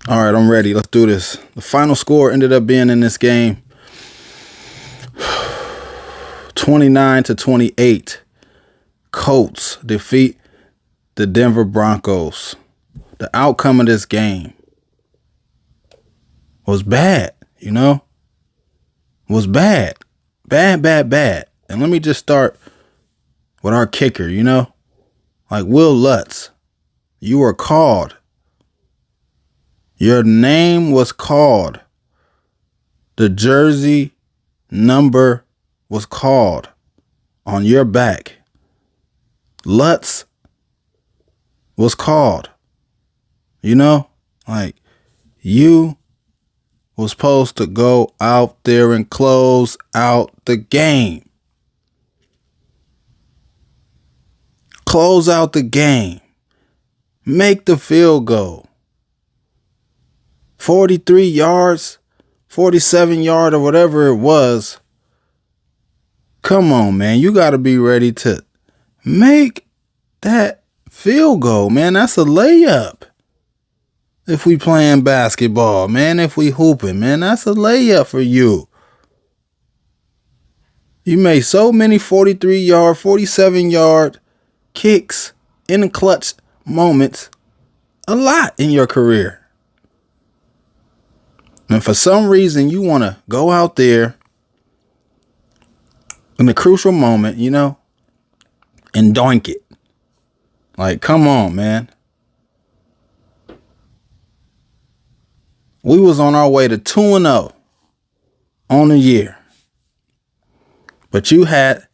All right, I'm ready. Let's do this. The final score ended up being in this game 29-28. Colts defeat the Denver Broncos. The outcome of this game was bad, was bad. Bad, bad, bad. And let me just start with our kicker, like Will Lutz. You were called. Your name was called. The jersey number was called on your back. Lutz was called. Like you was supposed to go out there and close out the game. Close out the game. Make the field goal. 43 yards, 47 yard or whatever it was. Come on, man. You got to be ready to make that field goal, man. That's a layup. If we playing basketball, man, if we hooping, man, that's a layup for you. You made so many 43 yard, 47 yard kicks in the clutch moments a lot in your career. And for some reason, you want to go out there in the crucial moment, and doink it. Like, come on, man. We was on our way to 2-0 on the year. But you had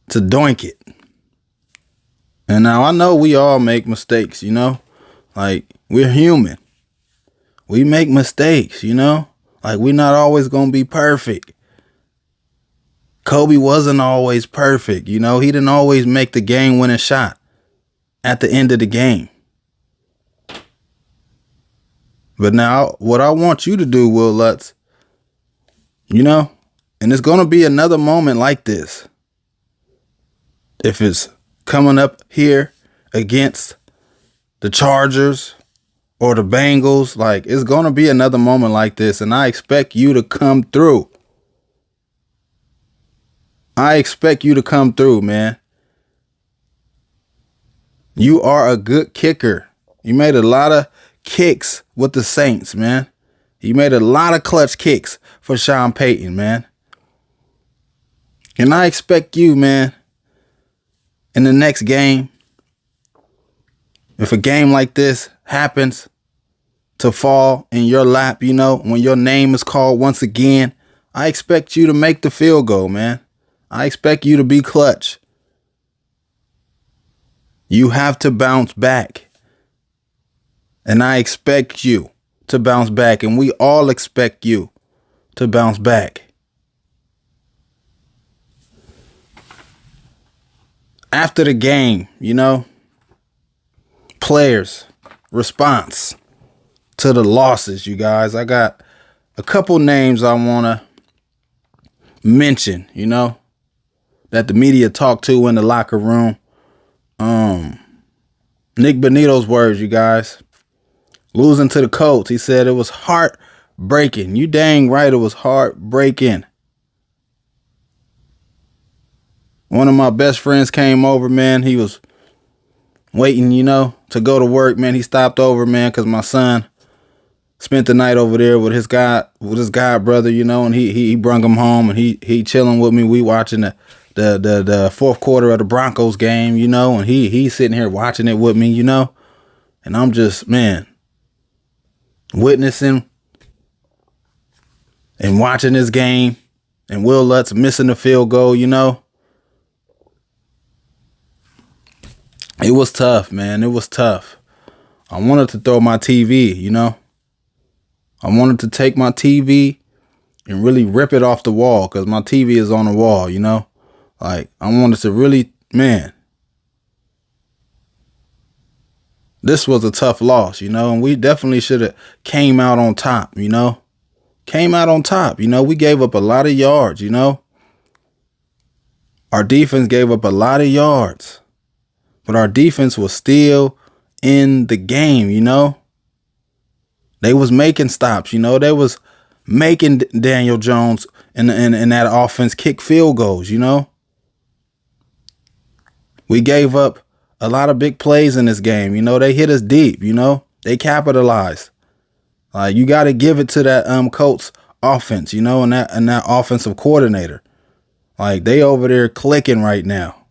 to doink it. And now I know we all make mistakes, Like, we're human. We make mistakes, Like, we're not always going to be perfect. Kobe wasn't always perfect, He didn't always make the game-winning shot at the end of the game. But now, what I want you to do, Will Lutz, and it's going to be another moment like this. If it's coming up here against the Chargers or the Bengals, like, it's going to be another moment like this, and I expect you to come through. I expect you to come through, man. You are a good kicker. You made a lot of kicks with the Saints, man. You made a lot of clutch kicks for Sean Payton, man. And I expect you, man, in the next game, if a game like this happens to fall in your lap, when your name is called once again, I expect you to make the field goal, man. I expect you to be clutch. You have to bounce back. And I expect you to bounce back. And we all expect you to bounce back. After the game, players' response to the losses, you guys. I got a couple names I want to mention, that the media talked to in the locker room. Nick Bonito's words, you guys. Losing to the Colts, he said it was heartbreaking. You dang right, it was heartbreaking. One of my best friends came over, man. He was waiting, to go to work, man. He stopped over, man, because my son spent the night over there with his god brother, and he brung him home, and he chilling with me. We watching the fourth quarter of the Broncos game, and he's sitting here watching it with me, and I'm just, man, witnessing and watching this game, and Will Lutz missing the field goal, It was tough, man. It was tough. I wanted to throw my TV, I wanted to take my TV and really rip it off the wall, because my TV is on the wall, Like, I wanted to really, man. This was a tough loss, and we definitely should have came out on top, Came out on top, we gave up a lot of yards, Our defense gave up a lot of yards. But our defense was still in the game, They was making stops, you know. They was making Daniel Jones in that offense kick field goals, you know. We gave up a lot of big plays in this game, you know. They hit us deep, you know. They capitalized. You got to give it to that Colts offense, you know, and that offensive coordinator. Like, they over there clicking right now.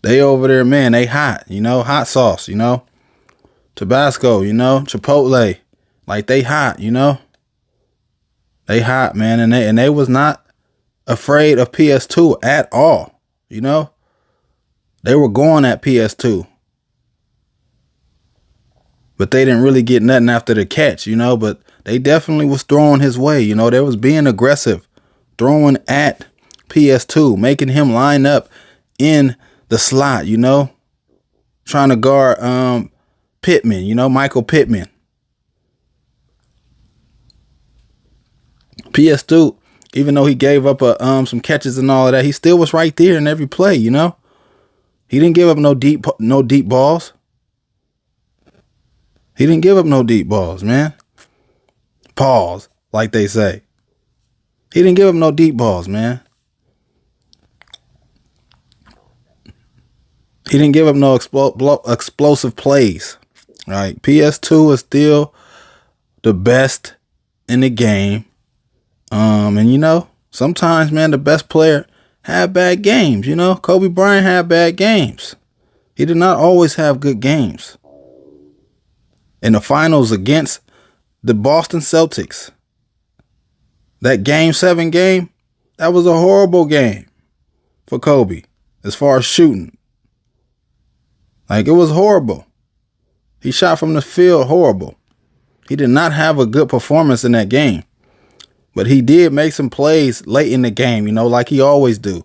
They over there, man, they hot, you know, hot sauce, you know. Tabasco, you know, Chipotle. Like, they hot, you know. They hot, man, and they was not afraid of PS2 at all, you know. They were going at PS2. But they didn't really get nothing after the catch, you know, but they definitely was throwing his way, you know. They was being aggressive, throwing at PS2, making him line up in the slot, you know, trying to guard Pittman, you know, Michael Pittman. PS2, even though he gave up some catches and all of that, he still was right there in every play, you know. He didn't give up no deep balls. He didn't give up no deep balls, man. Pause, like they say. He didn't give up no deep balls, man. He didn't give up no explosive plays. Right? PS2 is still the best in the game. And you know, sometimes, man, the best player had bad games. You know, Kobe Bryant had bad games. He did not always have good games. In the finals against the Boston Celtics, that Game 7 game, that was a horrible game for Kobe as far as shooting. Like, it was horrible. He shot from the field horrible. He did not have a good performance in that game. But he did make some plays late in the game, you know, like he always do,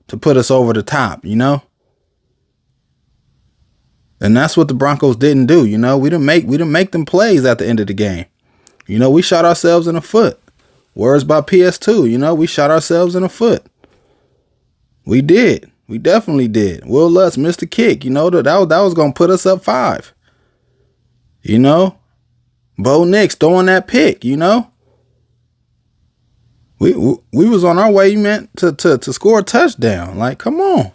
to put us over the top, you know. And that's what the Broncos didn't do, you know. We didn't make them plays at the end of the game. You know, we shot ourselves in the foot. Words by PS2, you know, we shot ourselves in the foot. We did. We definitely did. Will Lutz missed the kick, you know, that was going to put us up 5. You know, Bo Nix throwing that pick, you know. We was on our way, man, to score a touchdown. Like, come on.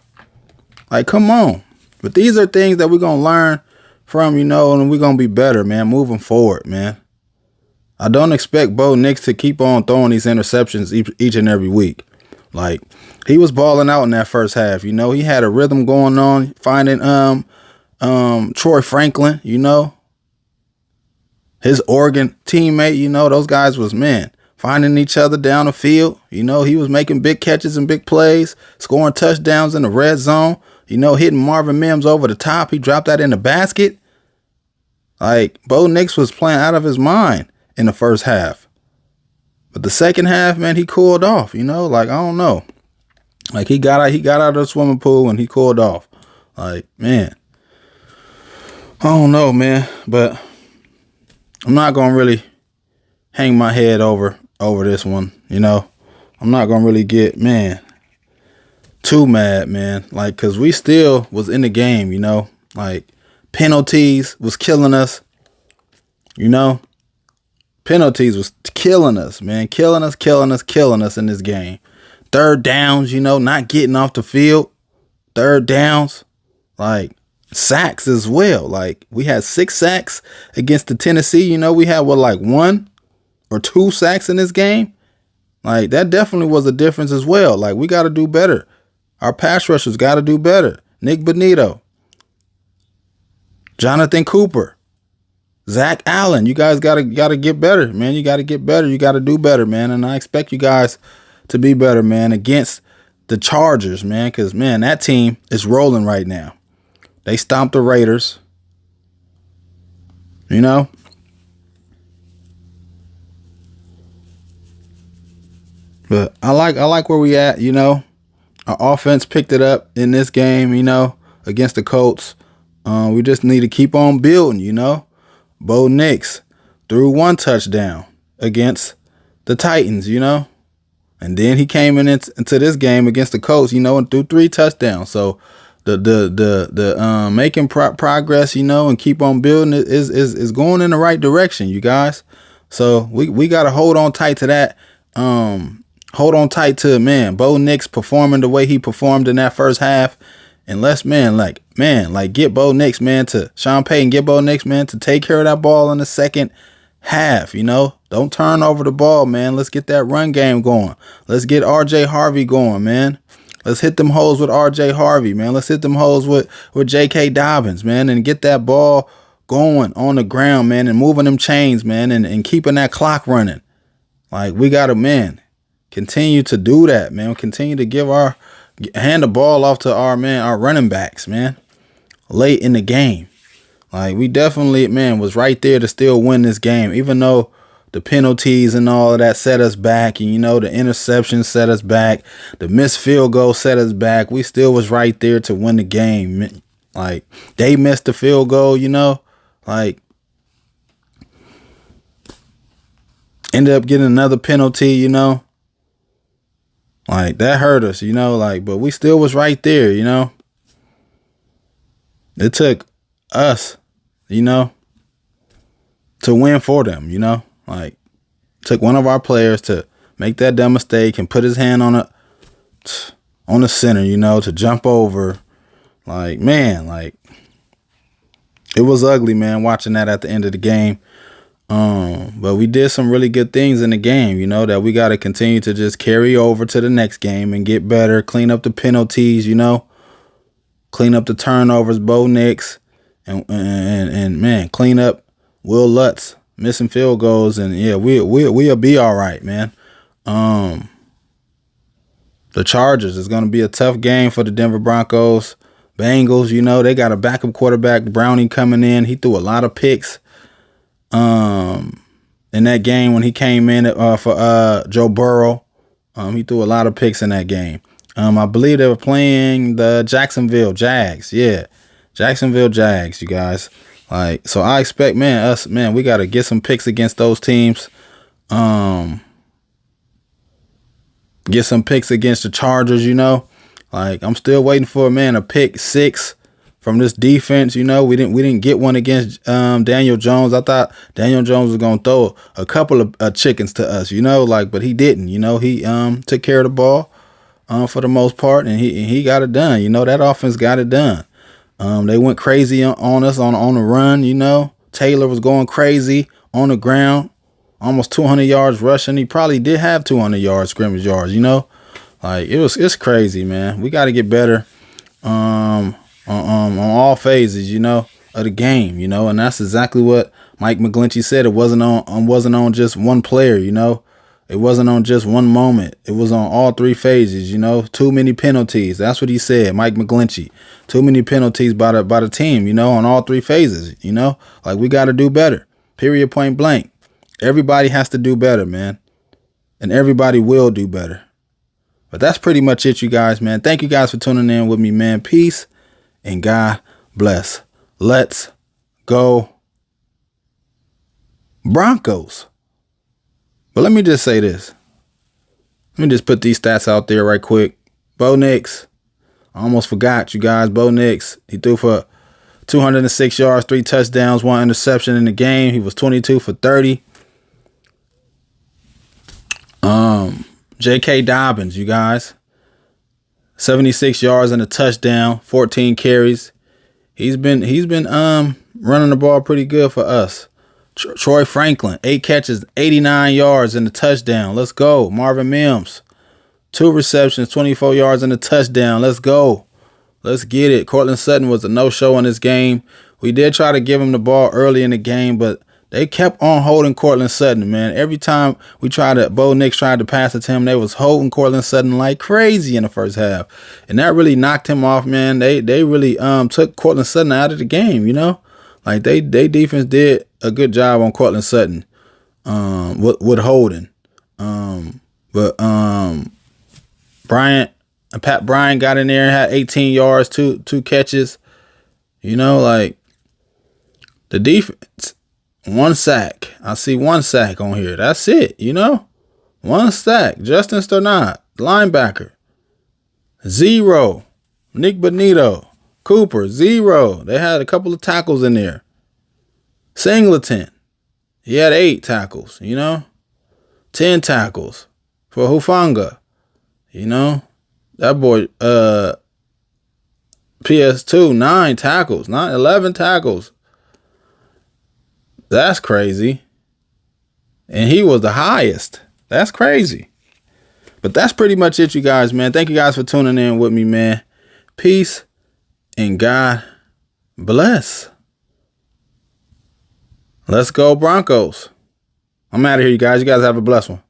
Like, come on. But these are things that we're going to learn from, you know, and we're going to be better, man, moving forward, man. I don't expect Bo Nix to keep on throwing these interceptions each and every week. Like, he was balling out in that first half, you know. He had a rhythm going on, finding Troy Franklin, you know. His Oregon teammate, you know, those guys was, man, finding each other down the field. You know, he was making big catches and big plays, scoring touchdowns in the red zone, you know, hitting Marvin Mims over the top. He dropped that in the basket. Like, Bo Nix was playing out of his mind in the first half. But the second half, man, he cooled off, you know, like, I don't know. Like, he got out of the swimming pool and he cooled off. Like, man, I don't know, man, but I'm not going to really hang my head over this one, you know. I'm not going to really get, man, too mad, man. Like, because we still was in the game, you know. Like, penalties was killing us, you know. Penalties was killing us, man. Killing us in this game. Third downs, you know, not getting off the field. Third downs. Like, sacks as well. Like, we had 6 sacks against the Tennessee. You know, we had, 1 or 2 sacks in this game? Like, that definitely was a difference as well. Like, we got to do better. Our pass rushers got to do better. Nick Bonito. Jonathan Cooper. Zach Allen. You guys got to get better, man. You got to get better. You got to do better, man. And I expect you guys to be better, man, against the Chargers, man. Because, man, that team is rolling right now. They stomped the Raiders. You know? But I like where we at, you know. Our offense picked it up in this game, you know, against the Colts. We just need to keep on building, you know. Bo Nix threw 1 touchdown against the Titans, you know. And then he came into this game against the Colts, you know, and threw 3 touchdowns. So the making progress, you know, and keep on building it is going in the right direction, you guys. So we got to hold on tight to that. Hold on tight to, man, Bo Nix performing the way he performed in that first half. And let's, get Bo Nix, man, to Sean Payton, get Bo Nix, man, to take care of that ball in the second half, you know. Don't turn over the ball, man. Let's get that run game going. Let's get RJ Harvey going, man. Let's hit them holes with RJ Harvey, man. Let's hit them holes with J.K. Dobbins, man, and get that ball going on the ground, man, and moving them chains, man, and keeping that clock running. Like, we got to, man, continue to do that, man. Continue to hand the ball off to our running backs, man, late in the game. Like, we definitely, man, was right there to still win this game, even though the penalties and all of that set us back. And, you know, the interception set us back. The missed field goal set us back. We still was right there to win the game. Like, they missed the field goal, you know, like, ended up getting another penalty, you know. Like, that hurt us, you know, like, but we still was right there, you know. It took us, you know, to win for them, you know. Like, took one of our players to make that dumb mistake and put his hand on the center, you know, to jump over. Like, man, like, it was ugly, man, watching that at the end of the game. But we did some really good things in the game, you know, that we got to continue to just carry over to the next game and get better, clean up the penalties, you know, clean up the turnovers, Bo Nix, and man, clean up Will Lutz missing field goals, and yeah, we'll be all right, man. The Chargers is going to be a tough game for the Denver Broncos. Bengals, you know, they got a backup quarterback, Browning, coming in. He threw a lot of picks in that game when he came in for Joe Burrow. He threw a lot of picks in that game. I believe they were playing the Jacksonville Jags. Yeah, Jacksonville Jags, you guys. Like, so I expect, man, we got to get some picks against those teams. Get some picks against the Chargers, you know. Like, I'm still waiting for, a pick 6 from this defense, you know. We didn't get one against Daniel Jones. I thought Daniel Jones was gonna throw a couple of chickens to us, you know, like, but he didn't, you know. He took care of the ball for the most part, and he got it done. You know, that offense got it done. They went crazy on us on the run, you know. Taylor was going crazy on the ground, almost 200 yards rushing. He probably did have 200 yards scrimmage yards, you know. Like, it's crazy, man. We got to get better on all phases, you know, of the game, you know. And that's exactly what Mike McGlinchey said. It wasn't on just one player, you know. It wasn't on just one moment. It was on all 3 phases, you know. Too many penalties. That's what he said, Mike McGlinchey. Too many penalties by the team, you know, on all 3 phases, you know. Like, we got to do better. Period, point blank. Everybody has to do better, man. And everybody will do better. But that's pretty much it, you guys, man. Thank you guys for tuning in with me, man. Peace and God bless. Let's go Broncos. But let me just say this. Let me just put these stats out there right quick. Bo Nix. I almost forgot, you guys. Bo Nix. He threw for 206 yards, 3 touchdowns, 1 interception in the game. He was 22 for 30. J.K. Dobbins, you guys. 76 yards and a touchdown, 14 carries. He's been running the ball pretty good for us. Troy Franklin, 8 catches, 89 yards and a touchdown. Let's go. Marvin Mims, 2 receptions, 24 yards and a touchdown. Let's go. Let's get it. Cortland Sutton was a no-show in this game. We did try to give him the ball early in the game, but they kept on holding Cortland Sutton, man. Every time Bo Nix tried to pass it to him, they was holding Cortland Sutton like crazy in the first half. And that really knocked him off, man. They really took Cortland Sutton out of the game, you know? Like, they defense did a good job on Cortland Sutton with holding. But Pat Bryant got in there and had 18 yards, two catches. You know, like, the defense, 1 sack. I see 1 sack on here. That's it, you know? 1 sack. Justin Sternad, linebacker. 0. Nick Bonito, Cooper, 0. They had a couple of tackles in there. Singleton, he had 8 tackles, 10 tackles for Hufanga. That boy, PS2, 9 tackles, not 11 tackles. That's crazy. And he was the highest. That's crazy. But that's pretty much it, you guys, man. Thank you guys for tuning in with me, man. Peace and God bless. Let's go Broncos. I'm out of here, you guys. You guys have a blessed one.